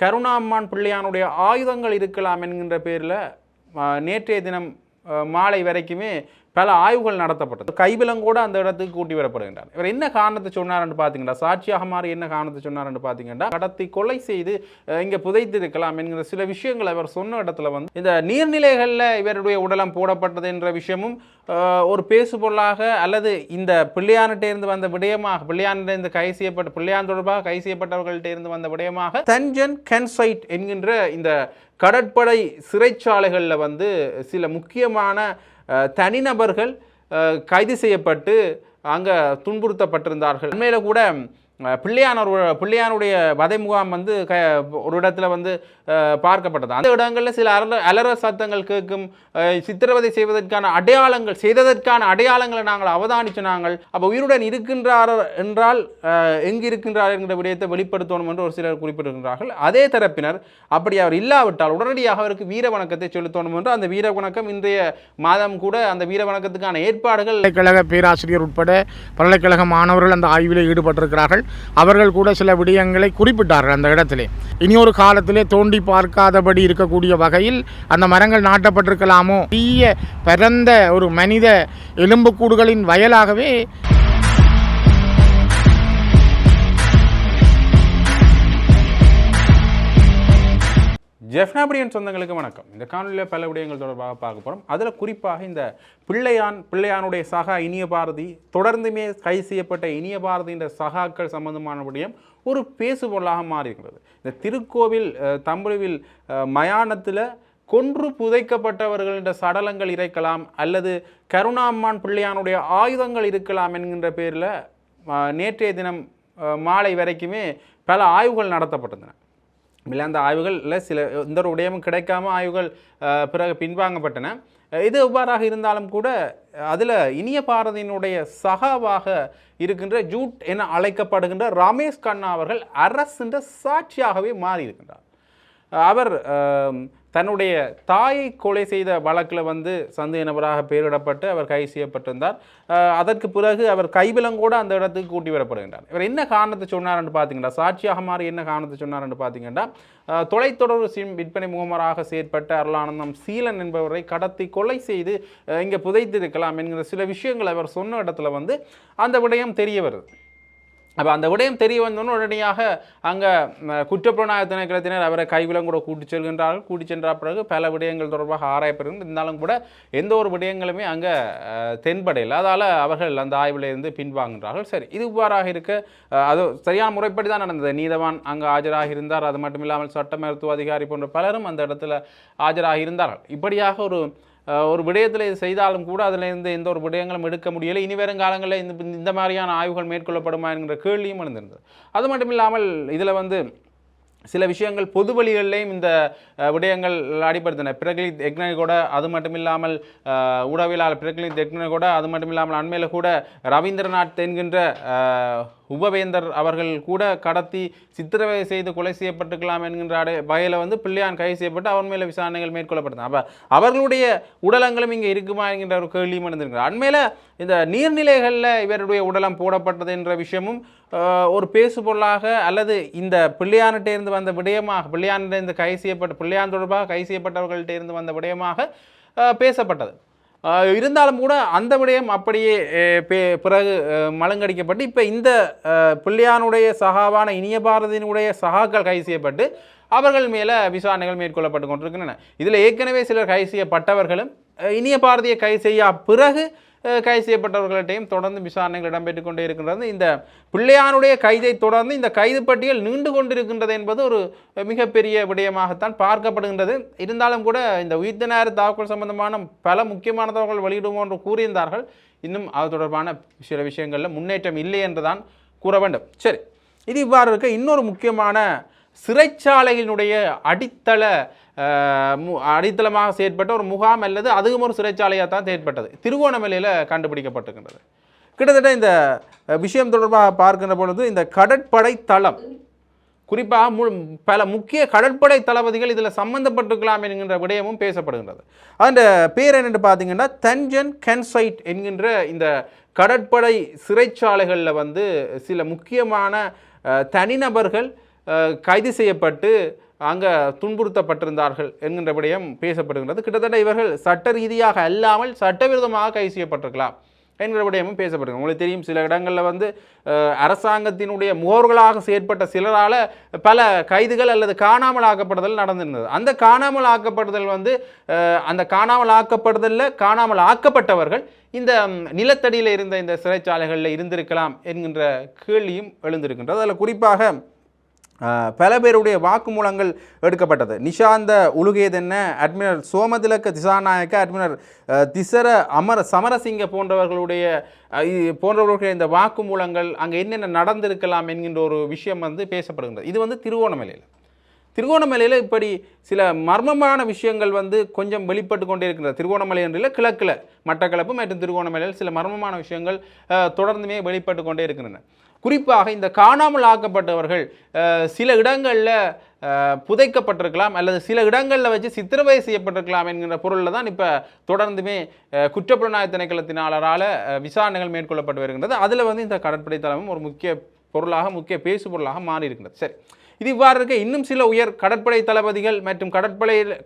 கருணாம்மான் பிள்ளையானுடைய ஆயுதங்கள் இருக்கலாம் என்கின்ற பேரில் நேற்றைய தினம் மாலை வரைக்குமே பல ஆய்வுகள் நடத்தப்பட்டது. கைவிலங்கோடு அந்த இடத்துக்கு கூட்டி வரப்படுகின்றார். இவர் என்ன காரணத்தை சொன்னார்ன்னு பார்த்தீங்கன்னா, சாட்சியாக மாறி என்ன காரணத்தை சொன்னார்ன்னு பார்த்தீங்கன்னா, கடத்தி கொலை செய்து இங்கே புதைத்து இருக்கலாம் என்கிற சில விஷயங்கள் அவர் சொன்ன இடத்துல இந்த நீர்நிலைகளில் இவருடைய உடலம் போடப்பட்டது என்ற விஷயமும் ஒரு பேசுபொருளாக அல்லது இந்த பிள்ளையானிட்டேருந்து வந்த விடயமாக, பிள்ளையானிலிருந்து பிள்ளையான் தொடர்பாக கை செய்யப்பட்டவர்கள்ட்டேருந்து வந்த விடயமாக தஞ்சன் கென்சைட் என்கின்ற இந்த கடற்படை சிறைச்சாலைகளில் சில முக்கியமான தனிநபர்கள் கைது செய்யப்பட்டு துன்புறுத்தப்பட்டிருந்தார்கள். உண்மையில கூட பிள்ளையானுடைய வதை முகாம் ஒரு இடத்துல பார்க்கப்பட்டது. அந்த இடங்களில் சில அலற சத்தங்கள் கேட்கும், சித்திரவதை செய்வதற்கான அடையாளங்களை நாங்கள் அவதானிச்சு நாங்கள் அப்போ உயிருடன் இருக்கின்றார் என்றால் எங்கு இருக்கின்றார் என்கிற விடயத்தை வெளிப்படுத்தணும் என்று ஒரு சிலர் குறிப்பிட்டிருக்கிறார்கள். அதே தரப்பினர் அப்படி அவர் இல்லாவிட்டால் உடனடியாக அவருக்கு வீர வணக்கத்தை செலுத்தணும் என்று அந்த வீர வணக்கம் இன்றைய மாதம் கூட அந்த வீர வணக்கத்துக்கான ஏற்பாடுகள் பல்கலைக்கழக பேராசிரியர் உட்பட பல்கலைக்கழக மாணவர்கள் அந்த ஆய்வில் ஈடுபட்டிருக்கிறார்கள். அவர்கள் கூட சில விடயங்களை குறிப்பிட்டார்கள். அந்த இடத்திலே இனியொரு காலத்திலே தோண்டி பார்க்காதபடி இருக்கக்கூடிய வகையில் அந்த மரங்கள் நாட்டப்பட்டிருக்கலாமோ, பெரிய பரந்த ஒரு மனித எலும்புக்கூடுகளின் வயலாகவே ஜெஃப்னாபடியன் சொந்தங்களுக்கு வணக்கம். இந்த காணொலியில் பல விடயங்கள் தொடர்பாக பார்க்க போகிறோம். அதில் குறிப்பாக இந்த பிள்ளையானுடைய சகா இனிய பாரதி, தொடர்ந்துமே கை செய்யப்பட்ட இனிய பாரதியின் சகாக்கள் சம்பந்தமான விடயம் ஒரு பேசுபொருளாக மாறியிருக்கிறது. இந்த திருக்கோவில் தம்புருவில் மயானத்தில் கொன்று புதைக்கப்பட்டவர்களின் சடலங்கள் இறைக்கலாம் அல்லது கருணாம்மான் பிள்ளையானுடைய ஆயுதங்கள் இருக்கலாம் என்கின்ற பேரில் நேற்றைய தினம் மாலை வரைக்குமே பல ஆய்வுகள் நடத்தப்பட்டன. அந்த ஆய்வுகளில் சில எந்த ஒரு விடயமும் கிடைக்காம ஆய்வுகள் பிறகு பின்வாங்கப்பட்டன. இது எவ்வாறாக இருந்தாலும் கூட அதில் இனிய பாரதியினுடைய சகாவாக இருக்கின்ற ஜூட் என அழைக்கப்படுகின்ற ரமேஷ் கண்ணா அவர்கள் அரசின் சாட்சியாகவே மாறி இருக்கின்றார். அவர் தன்னுடைய தாயை கொலை செய்த வழக்கில் சந்தேக நபராக பெயரிடப்பட்டு அவர் கைது செய்யப்பட்டிருந்தார். அதற்கு பிறகு அவர் கைவிலங்கோடு அந்த இடத்துக்கு கூட்டி வரப்படுகின்றார். இவர் என்ன காரணத்தை சொன்னார்ன்னு பார்த்தீங்கன்னா, சாட்சியாக மாறி என்ன காரணத்தை சொன்னார்ன்னு பார்த்தீங்கன்னா, தொலைத்தொடர்பு சிம் விற்பனை முகமராக செயற்பட்ட அருளானந்தம் சீலன் என்பவரை கடத்தி கொலை செய்து இங்கே புதைத்து இருக்கலாம் என்கிற சில விஷயங்கள் அவர் சொன்ன இடத்துல அந்த விடயம் தெரிய வருது. அப்போ அந்த விடயம் தெரிய வந்தோன்னு உடனடியாக அங்கே குற்றப்புலனாய்வு திணைக்களத்தினர் அவரை கைவிலங்கூட கூட்டி செல்கின்றார்கள். கூட்டி சென்ற பிறகு பல விடயங்கள் தொடர்பாக ஆராயப்படுகிறது. இருந்தாலும் கூட எந்த ஒரு விடயங்களுமே அங்கே தென்படையில், அதால் அவர்கள் அந்த ஆய்விலிருந்து பின்வாங்குகிறார்கள். சரி, இது இவ்வாறாக இருக்க அது சரியான முறைப்படி தான் நடந்தது. நீதவான் அங்கே ஆஜராக இருந்தார். அது மட்டும் இல்லாமல் சட்ட மருத்துவ அதிகாரி போன்ற பலரும் அந்த இடத்துல ஆஜராக இருந்தார்கள். இப்படியாக ஒரு விடயத்தில் இது செய்தாலும் கூட அதிலிருந்து எந்த ஒரு விடயங்களும் எடுக்க முடியலை. இனி வரும் காலங்களில் இந்த மாதிரியான ஆய்வுகள் மேற்கொள்ளப்படுமா என்கிற கேள்வியும் இருந்திருந்தது. அது மட்டும் இல்லாமல் இதில் சில விஷயங்கள் பொது வழிகளிலேயும் இந்த விடயங்கள் அடிப்படுத்தின. பிரகலித் எக்னகோட, அது மட்டும் இல்லாமல் ஊடகவியலாளர் பிரகலித் எக்னகோட, அது மட்டும் இல்லாமல் அண்மையில் கூட ரவீந்திரநாத் என்கின்ற உபவேந்தர் அவர்கள் கூட கடத்தி சித்திரவதை செய்து கொலை செய்யப்பட்டுக்கலாம் என்கின்ற வகையில் பிள்ளையான் கைது செய்யப்பட்டு அவன் மேலே விசாரணைகள் மேற்கொள்ளப்பட்டன. அப்போ அவர்களுடைய உடலங்களும் இங்கே இருக்குமா என்கின்ற ஒரு கேள்வியும் இருந்திருக்கிறார். அண்மையில் இந்த நீர்நிலைகளில் இவருடைய உடலம் போடப்பட்டது என்ற விஷயமும் ஒரு பேசுபொருளாக அல்லது இந்த பிள்ளையானிட்டேருந்து வந்த விடயமாக, பிள்ளையானிலிருந்து பிள்ளையான் தொடர்பாக கை செய்யப்பட்டவர்கள்ட்டேருந்து வந்த விடயமாக பேசப்பட்டது. இருந்தாலும் கூட அந்த விடயம் அப்படியே பிறகு மலங்கடிக்கப்பட்டு இப்போ இந்த பிள்ளையானுடைய சகாவான இனிய பாரதியினுடைய சகாக்கள் கைது செய்யப்பட்டு அவர்கள் மேலே விசாரணைகள் மேற்கொள்ளப்பட்டு கொண்டிருக்கின்றன. இதில் ஏற்கனவே சிலர் கைது செய்யப்பட்டவர்களும் இனிய பாரதியை கைது செய்ய பிறகு கைது செய்யப்பட்டவர்கள்ட்டையும் தொடர்ந்து விசாரணைகள் இடம்பெற்றுக் கொண்டே இருக்கின்றது. இந்த பிள்ளையானுடைய கைதை தொடர்ந்து இந்த கைது பட்டியல் நீண்டு கொண்டிருக்கின்றது என்பது ஒரு மிகப்பெரிய விடயமாகத்தான் பார்க்கப்படுகின்றது. இருந்தாலும் கூட இந்த உயிர்த்த நேர தாக்குதல் சம்பந்தமான பல முக்கியமான தகவல்கள் வெளியிடுவோம் என்று கூறியிருந்தார்கள். இன்னும் அது தொடர்பான சில விஷயங்களில் முன்னேற்றம் இல்லை என்றுதான் கூற வேண்டும். சரி, இது இவ்வாறு இருக்க இன்னொரு முக்கியமான சிறைச்சாலையினுடைய அடித்தளமாக செயற்பட்ட ஒரு முகாம் அல்லது அதுவும் ஒரு சிறைச்சாலையாக தான் செயற்பட்டது திருகோணமலையில் கண்டுபிடிக்கப்பட்டிருக்கின்றது. கிட்டத்தட்ட இந்த விஷயம் தொடர்பாக பார்க்கின்ற பொழுது இந்த கடற்படை தளம், குறிப்பாக பல முக்கிய கடற்படை தளபதிகள் இதில் சம்பந்தப்பட்டிருக்கலாம் என்கின்ற விடயமும் பேசப்படுகின்றது. அந்த பேர் என்னென்று பார்த்தீங்கன்னா, தஞ்சன் கென்சைட் என்கின்ற இந்த கடற்படை சிறைச்சாலைகளில் சில முக்கியமான தனிநபர்கள் கைது செய்யப்பட்டு அங்கே துன்புறுத்தப்பட்டிருந்தார்கள் என்கின்ற விடயம் பேசப்படுகின்றது. கிட்டத்தட்ட இவர்கள் சட்ட ரீதியாக அல்லாமல் சட்டவிரோதமாக கைது செய்யப்பட்டிருக்கலாம் என்கிற விடயமும் பேசப்படுகிறது. உங்களுக்கு தெரியும், சில இடங்களில் வந்து அரசாங்கத்தினுடைய முகவர்களாக செயற்பட்ட சிலரால் பல கைதுகள் அல்லது காணாமல் ஆக்கப்படுதல் நடந்திருந்தது. அந்த காணாமல் ஆக்கப்படுதல் வந்து அந்த காணாமல் ஆக்கப்படுதலில் காணாமல் ஆக்கப்பட்டவர்கள் இந்த நிலத்தடியில் இருந்த இந்த சிறைச்சாலைகளில் இருந்திருக்கலாம் என்கின்ற கேள்வியும் எழுந்திருக்கின்றது. அதில் குறிப்பாக பல பேருடைய வாக்குமூலங்கள் எடுக்கப்பட்டது. நிஷாந்த உலுகேதென்ன, அட்மிரல் சோமதிலக்க திசாநாயக்க, அட்மிரல் திசர சமரசிங்க போன்றவர்களுடைய இந்த வாக்குமூலங்கள் அங்கே என்னென்ன நடந்திருக்கலாம் என்கின்ற ஒரு விஷயம் வந்து பேசப்படுகின்றது. இது வந்து திருகோணமலையில் இப்படி சில மர்மமான விஷயங்கள் வந்து கொஞ்சம் வெளிப்பட்டு கொண்டே இருக்கின்றது. திருகோணமலை என்றில் கிழக்கில் மட்டக்களப்பு மற்றும் திருகோணமலையில் சில மர்மமான விஷயங்கள் தொடர்ந்துமே வெளிப்பட்டு கொண்டே இருக்கின்றன. குறிப்பாக இந்த காணாமல் ஆக்கப்பட்டவர்கள் சில இடங்களில் புதைக்கப்பட்டிருக்கலாம் அல்லது சில இடங்களில் வச்சு சித்திரவதை செய்யப்பட்டிருக்கலாம் என்கிற பொருளில் தான் இப்போ தொடர்ந்துமே குற்றப்புலனாய்வு திணைக்களத்தினாளரால் விசாரணைகள் மேற்கொள்ளப்பட்டு வருகின்றது. அதில் வந்து இந்த கடற்படை தளமும் ஒரு முக்கிய பேசு பொருளாக மாறி இருக்கின்றது. சரி, இது இவ்வாறு இருக்க இன்னும் சில உயர் கடற்படை தளபதிகள் மற்றும்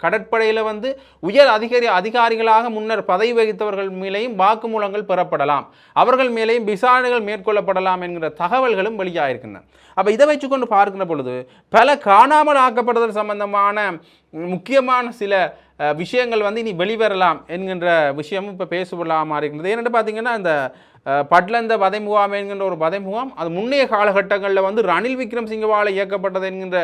கடற்படையில் வந்து உயர் அதிகாரிகளாக முன்னர் பதவி வகித்தவர்கள் மேலேயும் வாக்குமூலங்கள் பெறப்படலாம், அவர்கள் மேலேயும் விசாரணைகள் மேற்கொள்ளப்படலாம் என்கிற தகவல்களும் வெளியாகிருக்கின்றன. அப்போ இதை வச்சுக்கொண்டு பார்க்கிற பொழுது பல காணாமல் ஆக்கப்படுதல் சம்பந்தமான முக்கியமான சில விஷயங்கள் வந்து இனி வெளிவரலாம் என்கின்ற விஷயமும் இப்போ பேசுபொருளாக மாறியிருக்கிறது. ஏனென்று பார்த்தீங்கன்னா, இந்த பட்லந்த வதை முகாம் என்கின்ற ஒரு வதை முகாம் அது முன்னைய காலகட்டங்களில் வந்து ரணில் விக்ரமசிங்கவால் இயக்கப்பட்டது என்கின்ற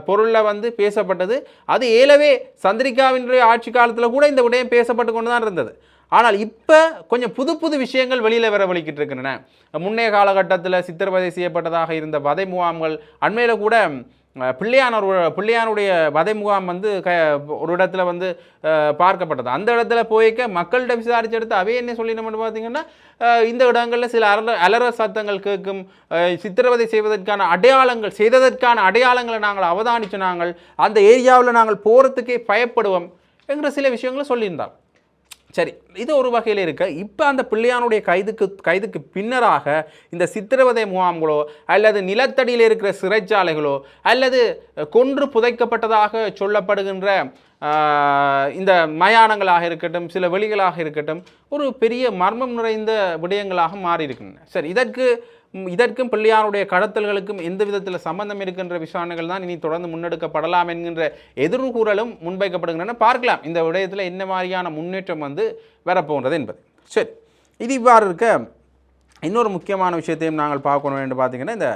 பொருளில் வந்து பேசப்பட்டது. அது ஏலவே சந்திரிகாவினுடைய ஆட்சி காலத்தில் கூட இந்த விடயம் பேசப்பட்டு கொண்டு தான் இருந்தது. ஆனால் இப்போ கொஞ்சம் புது விஷயங்கள் வெளியில் வரவழைக்கிட்டு இருக்கின்றன. முன்னைய காலகட்டத்தில் சித்திரவதை செய்யப்பட்டதாக இருந்த வதை முகாம்கள் அண்மையில் கூட பிள்ளையானுடைய வதை முகாம் வந்து ஒரு இடத்துல வந்து பார்க்கப்பட்டது. அந்த இடத்துல போய்க்க மக்கள்கிட்ட விசாரிச்சு எடுத்து அவை என்ன சொல்லினோம்னு பார்த்தீங்கன்னா, இந்த இடங்களில் சில அலற சத்தங்கள் கேட்கும், சித்திரவதை செய்ததற்கான அடையாளங்களை நாங்கள் அவதானிச்சு நாங்கள் அந்த ஏரியாவில் நாங்கள் போகிறதுக்கே பயப்படுவோம் என்கிற சில விஷயங்களை சொல்லியிருந்தார். சரி, இது ஒரு வகையில் இருக்க. இப்போ அந்த பிள்ளையானுடைய கைதுக்கு பின்னராக இந்த சித்திரவதை முகாம்களோ அல்லது நிலத்தடியில் இருக்கிற சிறைச்சாலைகளோ அல்லது கொன்று புதைக்கப்பட்டதாக சொல்லப்படுகின்ற இந்த மயானங்களாக இருக்கட்டும், சில வெளிகளாக இருக்கட்டும், ஒரு பெரிய மர்மம் நிறைந்த விடயங்களாக மாறி இருக்கின்றன. சரி, இதற்கும் பிள்ளையாருடைய கடத்தல்களுக்கும் எந்த விதத்தில் சம்பந்தம் இருக்கின்ற விசாரணைகள் தான் இனி தொடர்ந்து முன்னெடுக்கப்படலாம் என்கின்ற எதிர்கூறலும் முன்வைக்கப்படுகின்றன. பார்க்கலாம் இந்த விடயத்தில் என்ன மாதிரியான முன்னேற்றம் வந்து வரப்போன்றது என்பது. சரி, இது இவ்வாறு இருக்க இன்னொரு முக்கியமான விஷயத்தையும் நாங்கள் பார்க்கணும் என்று பார்த்தீங்கன்னா,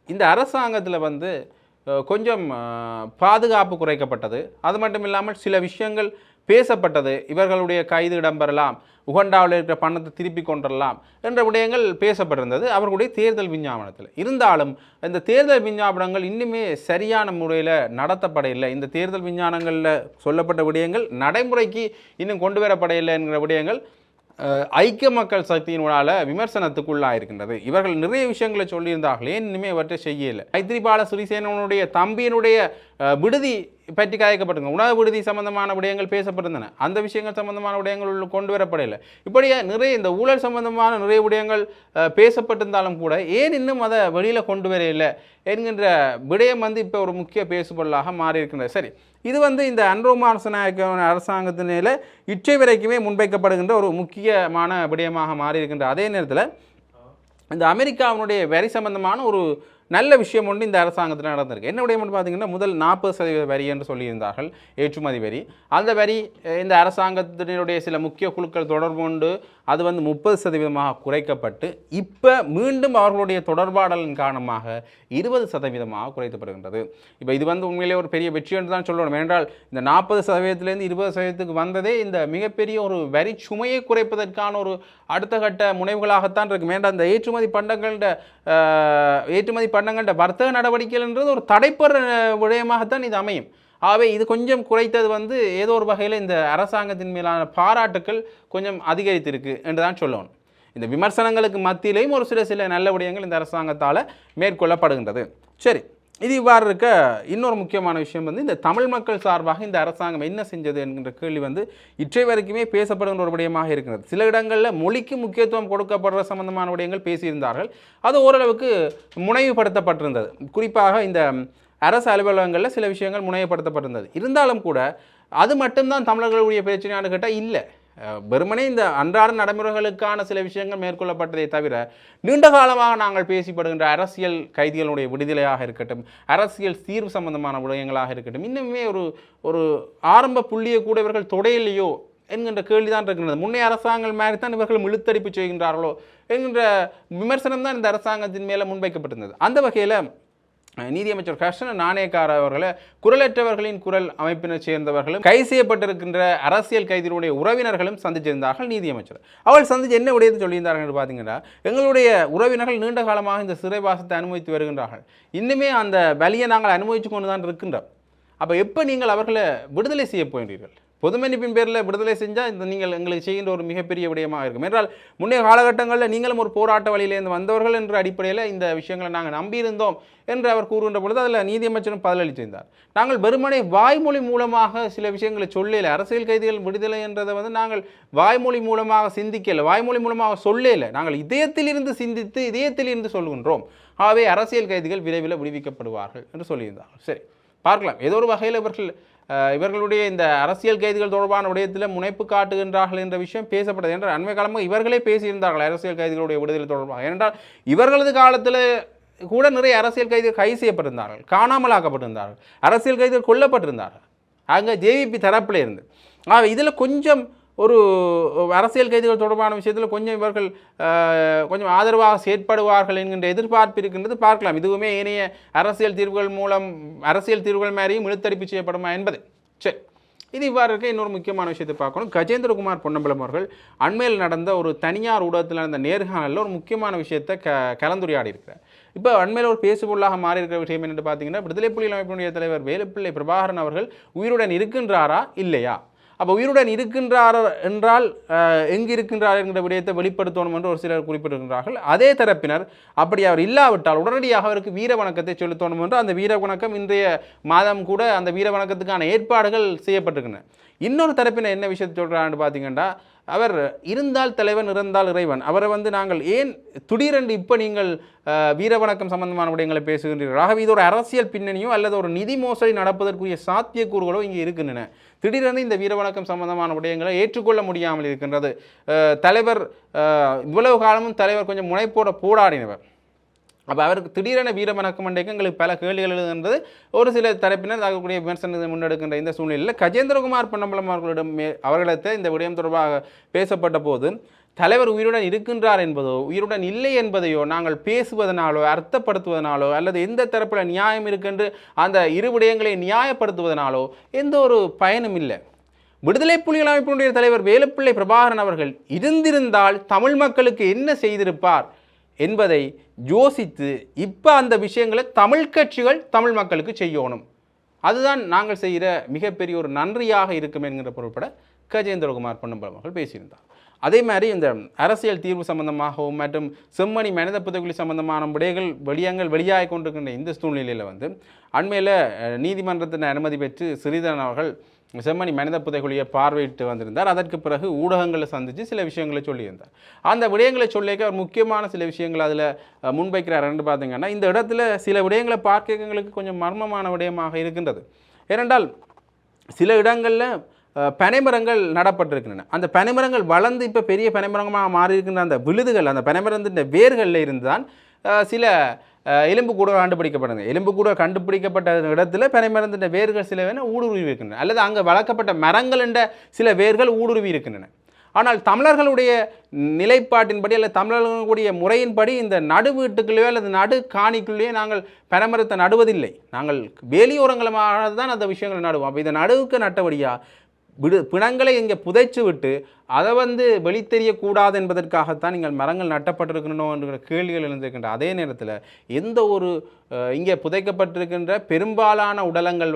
இந்த அரசாங்கத்தில் வந்து கொஞ்சம் பாதுகாப்பு குறைக்கப்பட்டது. அது மட்டும் இல்லாமல் சில விஷயங்கள் பேசப்பட்டது. இவர்களுடைய கைது இடம்பெறலாம், உகண்டாவில் இருக்கிற பணத்தை திருப்பி கொண்டுடலாம் என்ற விடயங்கள் பேசப்பட்டிருந்தது அவர்களுடைய தேர்தல் விஞ்ஞாபனத்தில். இருந்தாலும் இந்த தேர்தல் விஞ்ஞாபனங்கள் இன்னுமே சரியான முறையில் நடத்தப்படையில்லை. இந்த தேர்தல் விஞ்ஞாபனங்களில் சொல்லப்பட்ட விடயங்கள் நடைமுறைக்கு இன்னும் கொண்டு வரப்படையில்லை என்கிற விடயங்கள் ஐக்கிய மக்கள் சக்தியினால விமர்சனத்துக்குள்ளாக இருக்கின்றது. இவர்கள் நிறைய விஷயங்களை சொல்லியிருந்தார்களே, இன்னுமே இவற்றை செய்யலை. மைத்திரிபால சிறிசேனனுடைய தம்பியினுடைய விடுதி பற்றி கதைக்கப்பட்டிருங்க, உணவு விடுதி சம்பந்தமான விடயங்கள் பேசப்பட்டிருந்தன. அந்த விஷயங்கள் சம்பந்தமான விடயங்கள் கொண்டு வரப்படலை. இப்படியே நிறைய இந்த ஊழல் சம்பந்தமான நிறைய விடயங்கள் பேசப்பட்டிருந்தாலும் கூட ஏன் இன்னும் அதை வெளியில் கொண்டு வரையில்லை என்கின்ற விடயம் வந்து இப்போ ஒரு முக்கிய பேசுபொருளாக மாறி இருக்கின்றது. சரி, இது வந்து இந்த அன்ரோமாரசநாயக்க அரசாங்கத்தினால இச்சை வரைக்குமே முன்வைக்கப்படுகின்ற ஒரு முக்கியமான விடயமாக மாறி இருக்கின்ற அதே நேரத்தில் இந்த அமெரிக்காவினுடைய வரி சம்பந்தமான ஒரு நல்ல விஷயம் ஒன்று இந்த அரசாங்கத்தில் நடந்திருக்கு. என்ன விடயம் பார்த்தீங்கன்னா, முதல் 40% வரி என்று சொல்லியிருந்தார்கள், ஏற்றுமதி வரி. அந்த வரி இந்த அரசாங்கத்தினுடைய சில முக்கிய குழுக்கள் தொடர்பு கொண்டு அது வந்து 30% குறைக்கப்பட்டு இப்போ மீண்டும் அவர்களுடைய தொடர்பாடலின் காரணமாக 20% குறைக்கப்படுகின்றது. இப்போ இது வந்து உண்மையிலே ஒரு பெரிய வெற்றி என்று தான் சொல்லணும். ஏனென்றால் இந்த 40%லேருந்து 20%க்கு வந்ததே இந்த மிகப்பெரிய ஒரு வரி சுமையை குறைப்பதற்கான ஒரு அடுத்த கட்ட முனைவுகளாகத்தான் இருக்கும். ஏனென்றால் இந்த ஏற்றுமதி பண்டங்கள வர்த்தக நடவடிக்கைகள்ன்றது ஒரு தடைப்பெற விடயமாகத்தான் இது அமையும். ஆகவே இது கொஞ்சம் குறைத்தது வந்து ஏதோ ஒரு வகையில் இந்த அரசாங்கத்தின் மேலான பாராட்டுக்கள் கொஞ்சம் அதிகரித்திருக்கு என்று தான் சொல்லணும். இந்த விமர்சனங்களுக்கு மத்தியிலையும் ஒரு சில நல்ல விடயங்கள் இந்த அரசாங்கத்தால் மேற்கொள்ளப்படுகின்றது. சரி, இது இவ்வாறு இருக்க இன்னொரு முக்கியமான விஷயம் வந்து இந்த தமிழ் மக்கள் சார்பாக இந்த அரசாங்கம் என்ன செஞ்சது என்கின்ற கேள்வி வந்து இற்றை வரைக்குமே பேசப்படுகின்ற ஒரு விடயமாக இருக்கிறது. சில இடங்களில் மொழிக்கு முக்கியத்துவம் கொடுக்கப்படுற சம்பந்தமான விடயங்கள் பேசியிருந்தார்கள். அது ஓரளவுக்கு முனைவுபடுத்தப்பட்டிருந்தது. குறிப்பாக இந்த அரசு அலுவலகங்களில் சில விஷயங்கள் முனையப்படுத்தப்பட்டிருந்தது. இருந்தாலும் கூட அது மட்டும்தான் தமிழர்களுடைய பிரச்சனையானு கேட்டால் இல்லை. வெறுமனே இந்த அன்றாட நடைமுறைகளுக்கான சில விஷயங்கள் மேற்கொள்ளப்பட்டதை தவிர நீண்ட காலமாக நாங்கள் பேசிப்படுகின்ற அரசியல் கைதிகளுடைய விடுதலையாக இருக்கட்டும், அரசியல் தீர்வு சம்பந்தமான விடயங்களாக இருக்கட்டும், இன்னுமே ஒரு ஆரம்ப புள்ளியை கூட இவர்கள் தொடையிலையோ என்கின்ற கேள்விதான் இருக்கின்றது. முன்னே அரசாங்கம் மாதிரி தான் இவர்களும் இழுத்தடிப்பு செய்கின்றார்களோ என்கின்ற விமர்சனம் தான் இந்த அரசாங்கத்தின் மேலே முன்வைக்கப்பட்டிருந்தது. அந்த வகையில் நீதியமைச்சர் கிருஷ்ண நாணயக்கார அவர்களை குரலற்றவர்களின் குரல் அமைப்பினர் சேர்ந்தவர்களும் கைது செய்யப்பட்டிருக்கின்ற அரசியல் கைதிகளுடைய உறவினர்களும் சந்திச்சிருந்தார்கள். நீதியமைச்சர் அவர்கள் சந்தித்து என்ன விடயத்தை சொல்லியிருந்தார்கள் என்று பார்த்தீங்கன்னா, எங்களுடைய உறவினர்கள் நீண்ட காலமாக இந்த சிறைவாசத்தை அனுமதித்து வருகின்றார்கள், இன்னுமே அந்த வலியை நாங்கள் அனுபவித்து கொண்டு தான் இருக்கின்றோம். அப்போ எப்போ நீங்கள் அவர்களை விடுதலை செய்ய போகின்றீர்கள்? பொது மன்னிப்பின் பேரில் விடுதலை செஞ்சால் இந்த நீங்கள் எங்களுக்கு செய்கின்ற ஒரு மிகப்பெரிய விடயமாக இருக்கும். என்றால் முன்னைய காலகட்டங்களில் நீங்களும் ஒரு போராட்ட வழியிலேருந்து வந்தவர்கள் என்ற அடிப்படையில் இந்த விஷயங்களை நாங்கள் நம்பியிருந்தோம் என்று அவர் கூறுகின்ற பொழுது அதில் நீதியமைச்சரும் பதிலளித்திருந்தார். நாங்கள் வெறுமனை வாய்மொழி மூலமாக சில விஷயங்களை சொல்லல, அரசியல் கைதிகள் விடுதலை என்றதை நாங்கள் வாய்மொழி மூலமாக சிந்திக்கலை, வாய்மொழி மூலமாக சொல்லல, நாங்கள் இதயத்திலிருந்து சிந்தித்து இதயத்திலிருந்து சொல்கின்றோம். ஆகவே அரசியல் கைதிகள் விரைவில் விடுவிக்கப்படுவார்கள் என்று சொல்லியிருந்தார்கள். சரி, பார்க்கலாம். ஏதோ ஒரு வகையில் இவர்களுடைய இந்த அரசியல் கைதிகள் தொடர்பான விடயத்தில் முனைப்பு காட்டுகின்றார்கள் என்ற விஷயம் பேசப்பட்டது. என்றால் அண்மை காலமாக இவர்களே பேசியிருந்தார்கள் அரசியல் கைதிகளுடைய விடுதலை தொடர்பாக. ஏனென்றால் இவர்களது காலத்தில் கூட நிறைய அரசியல் கைதிகள் கைது செய்யப்பட்டிருந்தார்கள், காணாமல் ஆக்கப்பட்டிருந்தார்கள், அரசியல் கைதிகள் கொல்லப்பட்டிருந்தார்கள் அங்கே ஜேவிபி தரப்பில் இருந்து. இதில் கொஞ்சம் ஒரு அரசியல் கைதிகள் தொடர்பான விஷயத்தில் கொஞ்சம் இவர்கள் கொஞ்சம் ஆதரவாக செயற்படுவார்கள் என்கின்ற எதிர்பார்ப்பு இருக்கின்றது. பார்க்கலாம். இதுவுமே ஏனைய அரசியல் தீர்வுகள் மூலம் அரசியல் தீர்வுகள் மாதிரியும் இழுத்தடிப்பு செய்யப்படுமா என்பது. சரி, இது இவ்வாறு இருக்க இன்னொரு முக்கியமான விஷயத்தை பார்க்கணும். கஜேந்திரகுமார் பொன்னம்பலம் அவர்கள் அண்மையில் நடந்த ஒரு தனியார் ஊடகத்தில் நடந்த நேர்காணலில் ஒரு முக்கியமான விஷயத்தை கலந்துரையாடி இருக்கிறார். இப்போ அண்மையில் ஒரு பேசுபொருளாக மாறி இருக்கிற விஷயம் என்னென்னு பார்த்தீங்கன்னா, விடுதலை புலிகள் அமைப்பினுடைய தலைவர் வேலுப்பிள்ளை பிரபாகரன் அவர்கள் உயிருடன் இருக்கின்றாரா இல்லையா? அப்போ உயிருடன் இருக்கின்றார் என்றால் எங்கு இருக்கின்றார் என்கிற விடயத்தை வெளிப்படுத்தணும் என்று ஒரு சிலர் குறிப்பிட்டிருக்கிறார்கள். அதே தரப்பினர் அப்படி அவர் இல்லாவிட்டால் உடனடியாக அவருக்கு வீர வணக்கத்தை செலுத்தணும் என்று அந்த வீர வணக்கம் இன்றைய மாதம் கூட அந்த வீர வணக்கத்துக்கான ஏற்பாடுகள் செய்யப்பட்டிருக்கின்றன. இன்னொரு தரப்பினர் என்ன விஷயத்தை சொல்கிறான்னு பார்த்தீங்கன்னா, அவர் இருந்தால் தலைவன் இறந்தால் இறைவன். அவரை நாங்கள் ஏன் திடீரென்று இப்போ நீங்கள் வீர வணக்கம் சம்பந்தமான விடயங்களை பேசுகின்றீர்கள்? ஆகவே இது ஒரு அரசியல் பின்னணியோ அல்லது ஒரு நிதி மோசடி நடப்பதற்குரிய சாத்தியக்கூறுகளோ இங்கே இருக்கின்றன. திடீரென்று இந்த வீர வணக்கம் சம்பந்தமான விடயங்களை ஏற்றுக்கொள்ள முடியாமல் இருக்கின்றது. தலைவர் இவ்வளவு காலமும் தலைவர் கொஞ்சம் முனைப்போட போராடினவர். அப்போ அவருக்கு திடீரென வீரவணக்கம் மண்டைக்கு எங்களுக்கு பல கேள்விகள் எழுதுகின்றது. ஒரு சில தரப்பினர் ஆகக்கூடிய விமர்சனத்தை முன்னெடுக்கின்ற இந்த சூழ்நிலையில் கஜேந்திரகுமார் பொன்னம்பலம் அவர்களிடத்தில் இந்த விடயம் தொடர்பாக பேசப்பட்ட போது, தலைவர் உயிருடன் இருக்கின்றார் என்பதோ உயிருடன் இல்லை என்பதையோ நாங்கள் பேசுவதனாலோ அர்த்தப்படுத்துவதனாலோ அல்லது எந்த தரப்பில் நியாயம் இருக்கின்ற அந்த இரு விடயங்களை நியாயப்படுத்துவதனாலோ எந்த ஒரு பயனும் இல்லை. விடுதலை புலிகள் அமைப்பினுடைய தலைவர் வேலுப்பிள்ளை பிரபாகரன் அவர்கள் இருந்திருந்தால் தமிழ் மக்களுக்கு என்ன செய்திருப்பார் என்பதை யோசித்து இப்போ அந்த விஷயங்களை தமிழ் கட்சிகள் தமிழ் மக்களுக்கு செய்யணும். அதுதான் நாங்கள் செய்கிற மிகப்பெரிய ஒரு நன்றியாக இருக்கும் என்கிற பொருட்பட கஜேந்திரகுமார் பொன்னம்பலம் அவர்கள் பேசியிருந்தார். அதே மாதிரி இந்த அரசியல் தீர்வு சம்பந்தமாகவும் மற்றும் செம்மணி மனித புதைகுழி சம்பந்தமான விடயங்கள் வெளியாகி கொண்டிருக்கின்ற இந்த சூழ்நிலையில் அண்மையில் நீதிமன்றத்தின் அனுமதி பெற்று சிறிதரன் அவர்கள் செம்மணி மனித புதைகுழியை பார்வையிட்டு வந்திருந்தார். அதற்கு பிறகு ஊடகங்களை சந்தித்து சில விஷயங்களை சொல்லியிருந்தார். அந்த விடயங்களை சொல்லிக்க அவர் முக்கியமான சில விஷயங்கள் அதில் முன்வைக்கிறார் என்று பார்த்தீங்கன்னா, இந்த இடத்துல சில விடயங்களை பார்க்கங்களுக்கு கொஞ்சம் மர்மமான விடயமாக இருக்கின்றது. ஏனென்றால் சில இடங்களில் பனைமரங்கள் நடப்பட்டிருக்கின்றன. அந்த பனைமரங்கள் வளர்ந்து இப்போ பெரிய பனைமரமாக மாறி இருக்கின்ற அந்த விழுதுகள், அந்த பனைமரத்தின் வேர்களில் இருந்து தான் சில எலும்பு கூட கண்டுபிடிக்கப்பட்டது. எலும்பு கூட கண்டுபிடிக்கப்பட்ட இடத்துல பனைமரத்தின் வேர்கள் சில ஊடுருவி இருக்கின்றன, அல்லது அங்கே வளர்க்கப்பட்ட மரங்கள் என்ற சில வேர்கள் ஊடுருவி இருக்கின்றன. ஆனால் தமிழர்களுடைய நிலைப்பாட்டின்படி அல்லது தமிழர்களுடைய முறையின்படி இந்த நடு வீட்டுக்குள்ளேயோ அல்லது நடு காணிக்குள்ளேயோ நாங்கள் பனைமரத்தை நடுவதில்லை. நாங்கள் வேலியோரங்களமாக தான் அந்த விஷயங்களை நடுவோம். அப்போ இதை நடுவுக்கு நட்டபடியாக பிணங்களை இங்கே புதைச்சு விட்டு அதை வெளித்தெரியக்கூடாது என்பதற்காகத்தான் நீங்கள் மரங்கள் நட்டப்பட்டிருக்கணும் என்கிற கேள்விகள் எழுந்திருக்கின்ற அதே நேரத்தில் எந்த ஒரு இங்கே புதைக்கப்பட்டிருக்கின்ற பெரும்பாலான உடலங்கள்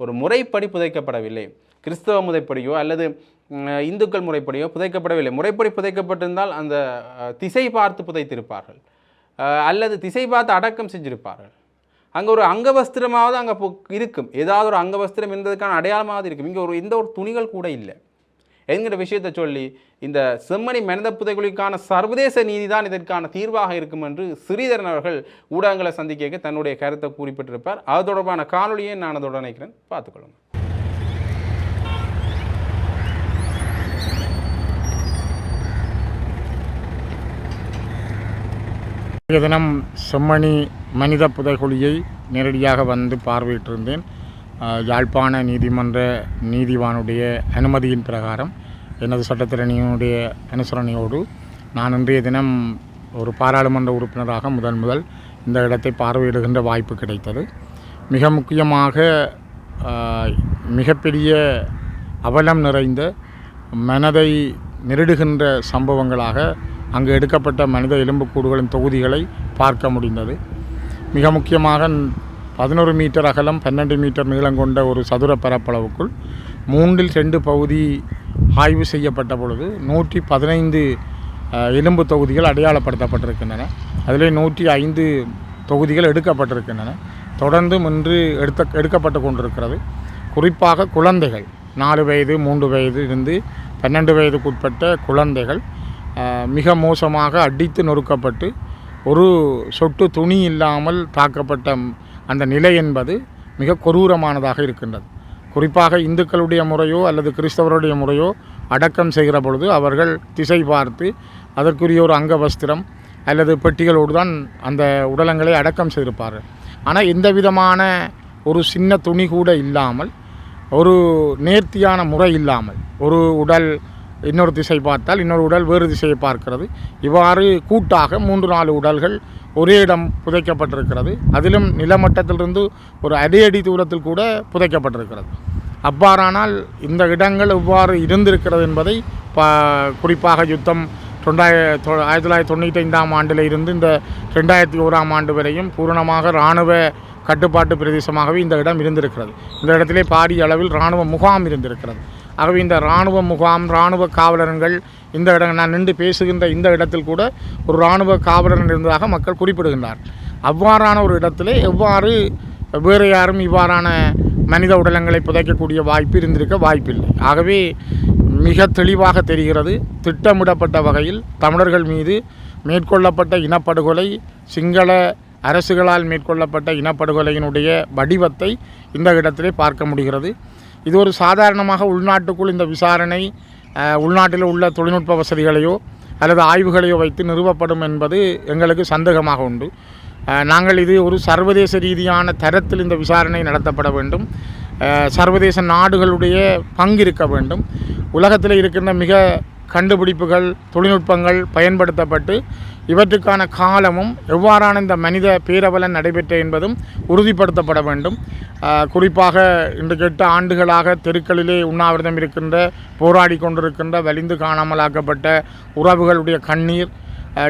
ஒரு முறைப்படி புதைக்கப்படவில்லை. கிறிஸ்தவ முறைப்படியோ அல்லது இந்துக்கள் முறைப்படியோ புதைக்கப்படவில்லை. முறைப்படி புதைக்கப்பட்டிருந்தால் அந்த திசை பார்த்து புதைத்திருப்பார்கள் அல்லது திசை பார்த்து அடக்கம் செஞ்சிருப்பார்கள். அங்கே ஒரு அங்கவஸ்திரமாவது அங்கே இருக்கும், ஏதாவது ஒரு அங்கவஸ்திரம் இருந்ததுக்கான அடையாளமாவது இருக்கும். இங்கே எந்த ஒரு துணிகள் கூட இல்லை. என்கிற விஷயத்தை சொல்லி இந்த செம்மணி மனித புதைகுழிக்கான சர்வதேச நீதி தான் இதற்கான தீர்வாக இருக்கும் என்று ஸ்ரீதரன் அவர்கள் ஊடகங்களை சந்திக்க தன்னுடைய கருத்தை குறிப்பிட்டிருப்பார். அது தொடர்பான காணொலியை நான் அதோட நினைக்கிறேன், பார்த்துக்கொள்ளுங்க. தினம் செம்மணி மனித புதைகுழியை நேரடியாக வந்து பார்வையிட்டிருந்தேன். யாழ்ப்பாண நீதிமன்ற நீதிவானுடைய அனுமதியின் பிரகாரம் எனது சட்டத்திறனியினுடைய அனுசரணையோடு நான் இன்றைய தினம் ஒரு பாராளுமன்ற உறுப்பினராக முதல் இந்த இடத்தை பார்வையிடுகின்ற வாய்ப்பு கிடைத்தது. மிக முக்கியமாக மிகப்பெரிய அவலம் நிறைந்த மனதை நெருடுகின்ற சம்பவங்களாக அங்கு எடுக்கப்பட்ட மனித எலும்புக்கூடுகளின் தொகுதிகளை பார்க்க முடிந்தது. மிக முக்கியமாக 11 மீட்டர் அகலம் 12 மீட்டர் நீளம் கொண்ட ஒரு சதுர பரப்பளவுக்குள் 3/2 பகுதி ஆய்வு செய்யப்பட்ட பொழுது 115 எலும்பு தொகுதிகள் அடையாளப்படுத்தப்பட்டிருக்கின்றன. அதிலே 105 தொகுதிகள் எடுக்கப்பட்டிருக்கின்றன. தொடர்ந்து இன்று எடுக்கப்பட்டு கொண்டிருக்கிறது. குறிப்பாக குழந்தைகள் 4 வயது 3 வயது இருந்து 12 வயதுக்குட்பட்ட குழந்தைகள் மிக மோசமாக அடித்து நொறுக்கப்பட்டு ஒரு சொட்டு துணி இல்லாமல் தாக்கப்பட்ட அந்த நிலை என்பது மிக கொடூரமானதாக இருக்கின்றது. குறிப்பாக இந்துக்களுடைய முறையோ அல்லது கிறிஸ்தவருடைய முறையோ அடக்கம் செய்கிற பொழுது அவர்கள் திசை பார்த்து அதற்குரிய ஒரு அங்கவஸ்திரம் அல்லது பெட்டிகளோடு தான் அந்த உடலங்களை அடக்கம் செய்திருப்பார்கள். ஆனால் எந்த விதமான ஒரு சின்ன துணி கூட இல்லாமல், ஒரு நேர்த்தியான முறை இல்லாமல், ஒரு உடல் இன்னொரு திசை பார்த்தால் இன்னொரு உடல் வேறு திசையை பார்க்கிறது. இவ்வாறு கூட்டாக 3-4 உடல்கள் ஒரே இடம் புதைக்கப்பட்டிருக்கிறது. அதிலும் நிலமட்டத்திலிருந்து ஒரு அடி தூரத்தில் கூட புதைக்கப்பட்டிருக்கிறது. அவ்வாறானால் இந்த இடங்கள் எவ்வாறு இருந்திருக்கிறது என்பதை குறிப்பாக யுத்தம் 1995ஆம் ஆண்டில் இருந்து இந்த 2001ஆம் ஆண்டு வரையும் பூரணமாக இராணுவ கட்டுப்பாட்டு பிரதேசமாகவே இந்த இடம் இருந்திருக்கிறது. இந்த இடத்திலே பாரிய அளவில் இராணுவ முகாம் இருந்திருக்கிறது. ஆகவே இந்த இராணுவ முகாம், இராணுவ காவலர்கள் இந்த இடம், நான் நின்று பேசுகின்ற இந்த இடத்தில் கூட ஒரு இராணுவ காவலர் இருந்ததாக மக்கள் குறிப்பிடுகின்றார். அவ்வாறான ஒரு இடத்திலே எவ்வாறு வேறு யாரும் இவ்வாறான மனித உடலங்களை புதைக்கக்கூடிய வாய்ப்பு இருந்திருக்க வாய்ப்பில்லை. ஆகவே மிக தெளிவாக தெரிகிறது, திட்டமிடப்பட்ட வகையில் தமிழர்கள் மீது மேற்கொள்ளப்பட்ட இனப்படுகொலை, சிங்கள அரசுகளால் மேற்கொள்ளப்பட்ட இனப்படுகொலையினுடைய வடிவத்தை இந்த இடத்திலே பார்க்க முடிகிறது. இது ஒரு சாதாரணமாக உள்நாட்டுக்குள் இந்த விசாரணை உள்நாட்டில் உள்ள தொழில்நுட்ப வசதிகளையோ அல்லது ஆய்வுகளையோ வைத்து நிறுவப்படும் என்பது எங்களுக்கு சந்தேகமாக உண்டு. நாங்கள் இது ஒரு சர்வதேச ரீதியான தரத்தில் இந்த விசாரணை நடத்தப்பட வேண்டும். சர்வதேச நாடுகளுடைய பங்கு இருக்க வேண்டும். உலகத்தில் இருக்கின்ற மிக கண்டுபிடிப்புகள், தொழில்நுட்பங்கள் பயன்படுத்தப்பட்டு இவற்றுக்கான காலமும் எவ்வாறான இந்த மனித பேரவலன் நடைபெற்ற என்பதும் உறுதிப்படுத்தப்பட வேண்டும். குறிப்பாக இன்றைக்கு 8 ஆண்டுகளாக தெருக்களிலே உண்ணாவிரதம் இருக்கின்ற, போராடி கொண்டிருக்கின்ற, வலிந்து காணாமலாக்கப்பட்ட உறவுகளுடைய கண்ணீர்,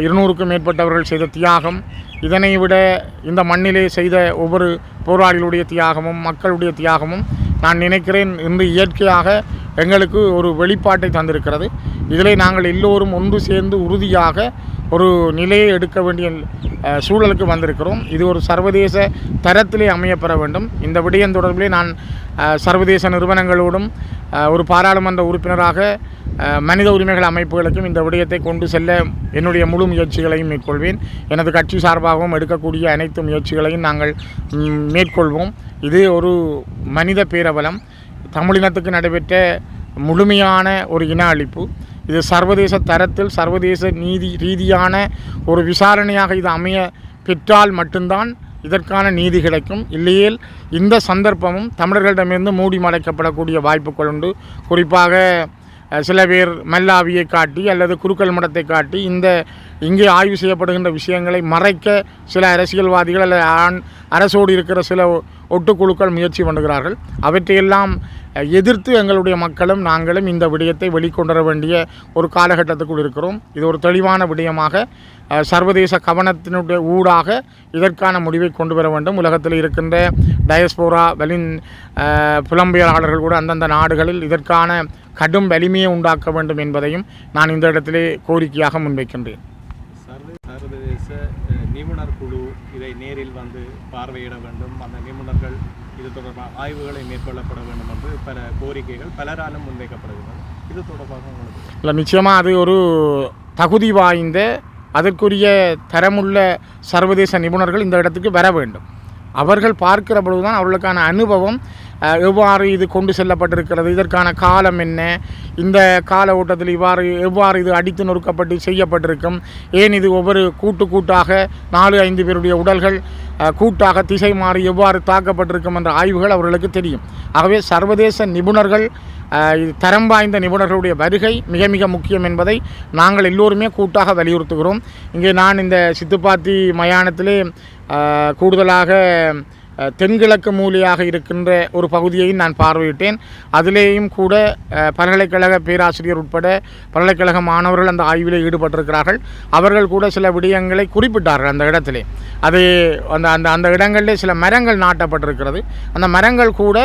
200க்கும் மேற்பட்டவர்கள் செய்த தியாகம், இதனை விட இந்த மண்ணிலே செய்த ஒவ்வொரு போராளிகளுடைய தியாகமும் மக்களுடைய தியாகமும் நான் நினைக்கிறேன் இன்று இயற்கையாக எங்களுக்கு ஒரு வெளிப்பாட்டை தந்திருக்கிறது. இதிலே நாங்கள் எல்லோரும் ஒன்று சேர்ந்து உறுதியாக ஒரு நிலையை எடுக்க வேண்டிய சூழலுக்கு வந்திருக்கிறோம். இது ஒரு சர்வதேச தரத்திலே அமையப்பெற வேண்டும். இந்த விடயம் தொடர்பிலே நான் சர்வதேச நிறுவனங்களோடும் ஒரு பாராளுமன்ற உறுப்பினராக மனித உரிமைகள் அமைப்புகளுக்கும் இந்த விடயத்தை கொண்டு செல்ல என்னுடைய முழு முயற்சிகளையும் மேற்கொள்வேன். எனது கட்சி சார்பாகவும் எடுக்கக்கூடிய அனைத்து முயற்சிகளையும் நாங்கள் மேற்கொள்வோம். இது ஒரு மனித பேரவலம், தமிழினத்துக்கு நடைபெற்ற முழுமையான ஒரு இன அழிப்பு. இது சர்வதேச தரத்தில் சர்வதேச நீதி ரீதியான ஒரு விசாரணையாக இது அமைய பெற்றால் மட்டும்தான் இதற்கான நீதி கிடைக்கும். இல்லையேல் இந்த சந்தர்ப்பமும் தமிழர்களிடமிருந்து மூடி மறைக்கப்படக்கூடிய வாய்ப்புகள் உண்டு. குறிப்பாக சில பேர் மல்லாவியை காட்டி அல்லது குருக்கள் மடத்தை காட்டி இங்கே ஆய்வு செய்யப்படுகின்ற விஷயங்களை மறைக்க சில அரசியல்வாதிகள் அல்லது அரசோடு இருக்கிற சில ஒட்டுக்குழுக்கள் முயற்சி பண்ணுகிறார்கள். அவற்றையெல்லாம் எதிர்த்து எங்களுடைய மக்களும் நாங்களும் இந்த விடயத்தை வெளிக்கொண்டு வர வேண்டிய ஒரு காலகட்டத்துக்குள் இருக்கிறோம். இது ஒரு தெளிவான விடயமாக சர்வதேச கவனத்தினுடைய ஊடாக இதற்கான முடிவை கொண்டு வர வேண்டும். உலகத்தில் இருக்கின்ற டயஸ்போரா புலம்பெயர்வாளர்கள் கூட அந்தந்த நாடுகளில் இதற்கான கடும் வலிமையை உண்டாக்க வேண்டும் என்பதையும் நான் இந்த இடத்திலே கோரிக்கையாக முன்வைக்கின்றேன். சர்வதேச நிபுணர் குழு இதை நேரில் வந்து பார்வையிட வேண்டும். அந்த நிபுணர்கள் இது இது தொடர்பாக ஆய்வுகளை மேற்கொள்ளப்பட வேண்டும் என்று பல கோரிக்கைகள் பலராலும் முன்வைக்கப்படுகிறது. இது தொடர்பாக உங்களுக்கு இல்லை, நிச்சயமாக அது ஒரு தகுதி வாய்ந்த அதற்குரிய தரமுள்ள சர்வதேச நிபுணர்கள் இந்த இடத்துக்கு வர வேண்டும். அவர்கள் பார்க்கிற பொழுதுதான் அவர்களுக்கான அனுபவம் எவ்வாறு இது கொண்டு செல்லப்பட்டிருக்கிறது, இதற்கான காலம் என்ன, இந்த கால ஓட்டத்தில் எவ்வாறு இது அடித்து நொறுக்கப்பட்டு செய்யப்பட்டிருக்கும், ஏன் இது ஒவ்வொரு கூட்டாக 4-5 பேருடைய உடல்கள் கூட்டாக திசை மாறி எவ்வாறு தாக்கப்பட்டிருக்கும் என்ற ஆய்வுகள் அவர்களுக்கு தெரியும். ஆகவே சர்வதேச நிபுணர்கள், தரம் வாய்ந்த நிபுணர்களுடைய வருகை மிக மிக முக்கியம் என்பதை நாங்கள் எல்லோருமே கூட்டாக வலியுறுத்துகிறோம். இங்கே நான் இந்த சித்துப்பாத்தி மயானத்திலே கூடுதலாக தென்கிழக்கு மூலையாக இருக்கின்ற ஒரு பகுதியை நான் பார்வையிட்டேன். அதிலேயும் கூட பல்கலைக்கழக பேராசிரியர் உட்பட பல்கலைக்கழக மாணவர்கள் அந்த ஆய்வில் ஈடுபட்டிருக்கிறார்கள். அவர்கள் கூட சில விடயங்களை குறிப்பிட்டார்கள். அந்த இடத்திலே அது அந்த இடங்களிலே சில மரங்கள் நாட்டப்பட்டிருக்கிறது. அந்த மரங்கள் கூட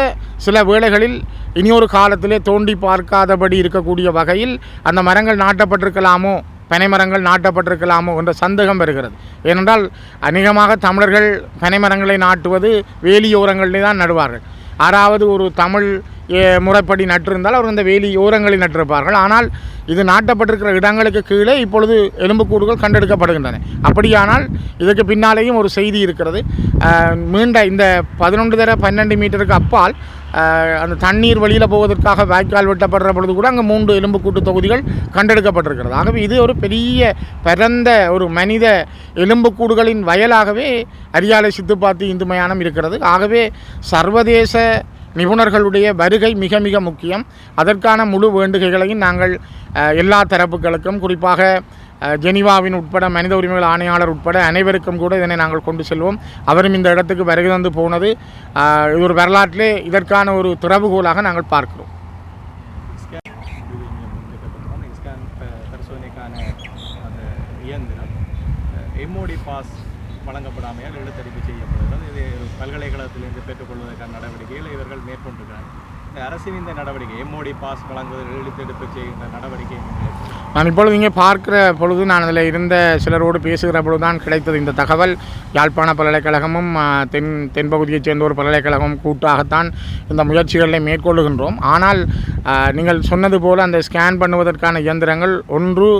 சில வேளைகளில் இனியொரு காலத்திலே தோண்டி பார்க்காதபடி இருக்கக்கூடிய வகையில் அந்த மரங்கள் நாட்டப்பட்டிருக்கலாமோ, பனைமரங்கள் நாட்டப்பட்டிருக்கலாமோ என்ற சந்தேகம் வருகிறது. ஏனென்றால் அநேகமாக தமிழர்கள் பனைமரங்களை நாட்டுவது வேலியோரங்களிலே தான் நடுவார்கள். யாராவது ஒரு தமிழ் முறைப்படி நட்டிருந்தால் அவர் இந்த வேலியோரங்களில் நட்டிருப்பார்கள். ஆனால் இது நாட்டப்பட்டிருக்கிற இடங்களுக்கு கீழே இப்பொழுது எலும்புக்கூடுகள் கண்டெடுக்கப்படுகின்றன. அப்படியானால் இதற்கு பின்னாலேயும் ஒரு செய்தி இருக்கிறது. மீண்ட இந்த 11-12 மீட்டருக்கு அப்பால் அந்த தண்ணீர் வழியில் போவதற்காக வாய்க்கால் வெட்டப்படுற பொழுது கூட அங்கே 3 எலும்புக்கூட்டு தொகுதிகள் கண்டெடுக்கப்பட்டிருக்கிறது. ஆகவே இது ஒரு பெரிய பரந்த ஒரு மனித எலும்புக்கூடுகளின் வயலாகவே அரியாலை சித்துப்பாத்தி இந்து மயானம் இருக்கிறது. ஆகவே சர்வதேச நிபுணர்களுடைய வருகை மிக மிக முக்கியம். அதற்கான முழு வேண்டுகைகளையும் நாங்கள் எல்லா தரப்புகளுக்கும், குறிப்பாக ஜெனீவாவின் உட்பட மனித உரிமைகள் ஆணையாளர் உட்பட அனைவருக்கும் கூட இதனை நாங்கள் கொண்டு செல்வோம். அவரும் இந்த இடத்துக்கு வருகை தந்து போனது இது ஒரு வரலாற்றிலே இதற்கான ஒரு திறவுகோலாக நாங்கள் பார்க்கிறோம். பரிசோதனைக்கான அந்த இயந்திரம் எம்ஓடி பாஸ் வழங்கப்படாமையால் எழுத்தறிப்பு செய்யப்படுகிறது. இது பல்கலைக்கழகத்திலிருந்து பெற்றுக்கொள்வதற்கான நடவடிக்கைகளை இவர்கள் மேற்கொண்டிருக்கிறார்கள். இந்த அரசின் இந்த நடவடிக்கை எம்ஓடி பாஸ் வழங்குவதில் எழுத்தெடுப்பு செய்கின்ற நடவடிக்கை நான் இப்பொழுது இங்கே பார்க்கிற பொழுது நான் அதில் இருந்த சிலரோடு பேசுகிற பொழுது தான் கிடைத்தது இந்த தகவல். யாழ்ப்பாண பல்கலைக்கழகமும் தென்பகுதியைச் சேர்ந்த ஒரு பல்கலைக்கழகமும் கூட்டாகத்தான் இந்த முயற்சிகளை மேற்கொள்ளுகின்றோம். ஆனால் நீங்கள் சொன்னது போல் அந்த ஸ்கேன் பண்ணுவதற்கான இயந்திரங்கள் ஒன்று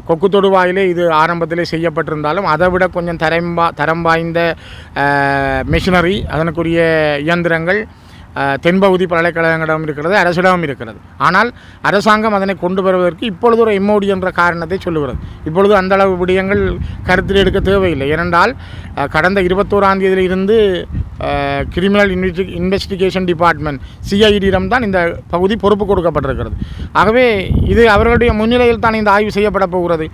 கொக்கு தொடுவாயிலே இது ஆரம்பத்திலே செய்யப்பட்டிருந்தாலும் அதை விட கொஞ்சம் தரம் வாய்ந்த மெஷினரி, அதனுக்குரிய இயந்திரங்கள் தென்பகுதி பல்கலைக்கழகங்களிடம் இருக்கிறது, அரசிடமும் இருக்கிறது. ஆனால் அரசாங்கம் அதனை கொண்டு வருவதற்கு இப்பொழுது ஒரு எம்ஓடி என்ற காரணத்தை சொல்லுகிறது. இப்பொழுது அந்தளவு விடயங்கள் கருத்தில் எடுக்க தேவையில்லை. ஏனென்றால் கடந்த 21ஆம் தேதியிலிருந்து கிரிமினல் இன்வெஸ்டிகேஷன் டிபார்ட்மெண்ட் சிஐடியிடம் தான் இந்த பகுதி பொறுப்பு கொடுக்கப்பட்டிருக்கிறது. ஆகவே இது அவர்களுடைய முன்னிலையில் தான் இந்த ஆய்வு செய்யப்பட போகிறது.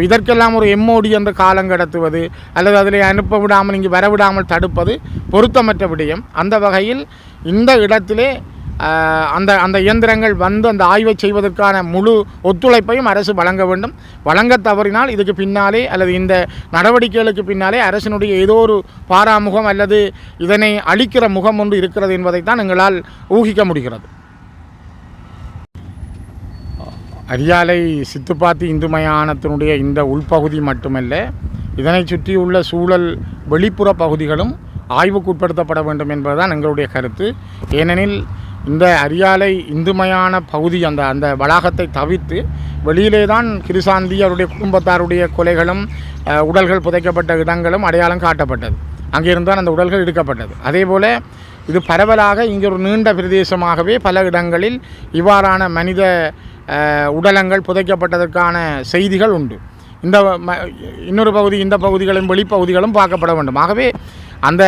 இதற்கெல்லாம் ஒரு எம்ஓடி என்ற காலம் கடத்துவது அல்லது அதில் அனுப்ப விடாமல் இங்கு வரவிடாமல் தடுப்பது பொருத்தமற்ற விடயம். அந்த வகையில் இந்த இடத்திலே அந்த இயந்திரங்கள் வந்து அந்த ஆய்வை செய்வதற்கான முழு ஒத்துழைப்பையும் அரசு வழங்க வேண்டும். வழங்க தவறினால் இதுக்கு பின்னாலே அல்லது இந்த நடவடிக்கைகளுக்கு பின்னாலே அரசினுடைய ஏதோ ஒரு பாராமுகம் அல்லது இதனை அளிக்கிற முகம் ஒன்று இருக்கிறது என்பதைத்தான் எங்களால் ஊகிக்க முடிகிறது. அரியாலை சித்துப்பாத்தி இந்து மயானத்தினுடைய இந்த உள்பகுதி மட்டுமல்ல, இதனை சுற்றியுள்ள சூழல் வெளிப்புற பகுதிகளும் ஆய்வுக்குட்படுத்தப்பட வேண்டும் என்பதுதான் எங்களுடைய கருத்து. ஏனெனில் இந்த அரியாலை இந்து மயான பகுதி அந்த வளாகத்தை தவிர்த்து வெளியிலே தான் கிருசாந்தி அவருடைய குடும்பத்தாருடைய கொலைகளும் உடல்கள் புதைக்கப்பட்ட இடங்களும் அடையாளம் காட்டப்பட்டது. அங்கிருந்து தான் அந்த உடல்கள் எடுக்கப்பட்டது. அதேபோல் இது பரவலாக இங்கே ஒரு நீண்ட பிரதேசமாகவே பல இடங்களில் இவ்வாறான மனித உடலங்கள் புதைக்கப்பட்டதற்கான செய்திகள் உண்டு. இன்னொரு பகுதி, இந்த பகுதிகளும் வெளிப்பகுதிகளும் பார்க்கப்பட வேண்டும். ஆகவே அந்த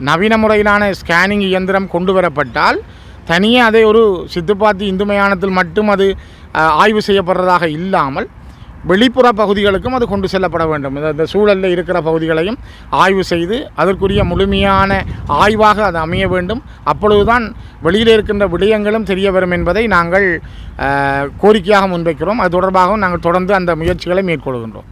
நவீன முறையிலான ஸ்கேனிங் இயந்திரம் கொண்டு வரப்பட்டால் தனியே அதை ஒரு சித்துப்பாத்தி இந்து மயானத்தில் மட்டும் அது ஆய்வு செய்யப்படுறதாக இல்லாமல் வெளிப்புற பகுதிகளுக்கும் அது கொண்டு செல்லப்பட வேண்டும். இந்த சூழலில் இருக்கிற பகுதிகளையும் ஆய்வு செய்து அதற்குரிய முழுமையான ஆய்வாக அது அமைய வேண்டும். அப்பொழுதுதான் வெளியில் இருக்கின்ற விடயங்களும் தெரிய வரும் என்பதை நாங்கள் கோரிக்கையாக முன்வைக்கிறோம். அது தொடர்பாகவும் நாங்கள் தொடர்ந்து அந்த முயற்சிகளை மேற்கொள்கின்றோம்.